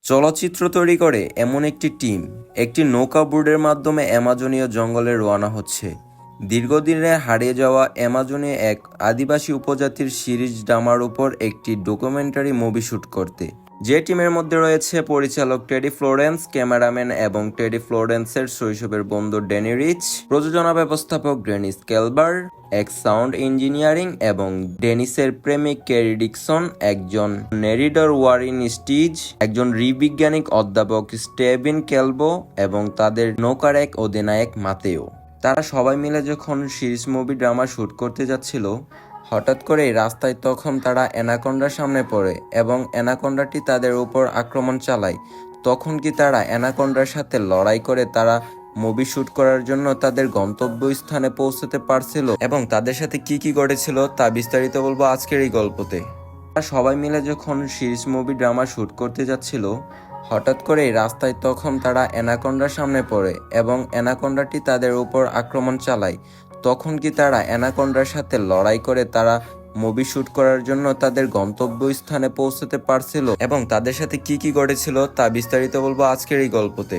চলচ্চিত্র তৈরি করে এমন একটি টিম একটি নৌকা বোর্ডের মাধ্যমে অ্যামাজনীয় জঙ্গলে রওনা হচ্ছে দীর্ঘদিনে হারিয়ে যাওয়া অ্যামাজনীয় এক আদিবাসী উপজাতির সিরিজ ড্রামার উপর একটি ডকুমেন্টারি মুভি শুট করতে। যে টিমের মধ্যে রয়েছে পরিচালক টেডি ফ্লোরেন্স, ক্যামেরাম্যান এবং টেডি ফ্লোরেন্সের শৈশবের বন্ধু ড্যানি রিচ, প্রযোজনা ব্যবস্থাপক ডেনিস কেলবার, এক্স সাউন্ড ইঞ্জিনিয়ারিং এবং ডেনিসের প্রেমিক ক্যারি ডিকসন, একজন নেরিডর ওয়ারিন স্টিজ, একজন নৃবিজ্ঞানিক অধ্যাপক স্টেভিন কেলবো এবং তাদের নৌকার এক অধিনায়ক মাতেও। তারা সবাই মিলে যখন সিরিজ মুভি ড্রামা শুট করতে যাচ্ছিল, হঠাৎ করেই রাস্তায় তখন তারা অ্যানাকোন্ডার সামনে পড়ে এবং অ্যানাকোন্ডাটি তাদের উপর আক্রমণ চালায়। তখন কি তারা অ্যানাকোন্ডার সাথে লড়াই করে তারা মুভি শুট করার জন্য তাদের গন্তব্যস্থানে পৌঁছতে পারছিল এবং তাদের সাথে কি কি ঘটেছিল তা বিস্তারিত বলবো আজকের এই গল্পতে। তারা সবাই মিলে যখন সিরিজ মুভি ড্রামা শুট করতে যাচ্ছিল, হঠাৎ করেই রাস্তায় তখন তারা অ্যানাকোন্ডার সামনে পড়ে এবং অ্যানাকোন্ডাটি তাদের উপর আক্রমণ চালায়। তখন কি তারা অ্যানাকোন্ডার সাথে লড়াই করে তারা মুভি শুট করার জন্য তাদের গন্তব্যস্থানে পৌঁছতে পারছিল এবং তাদের সাথে কি কি ঘটেছিল তা বিস্তারিত বলবো আজকের এই গল্পতে।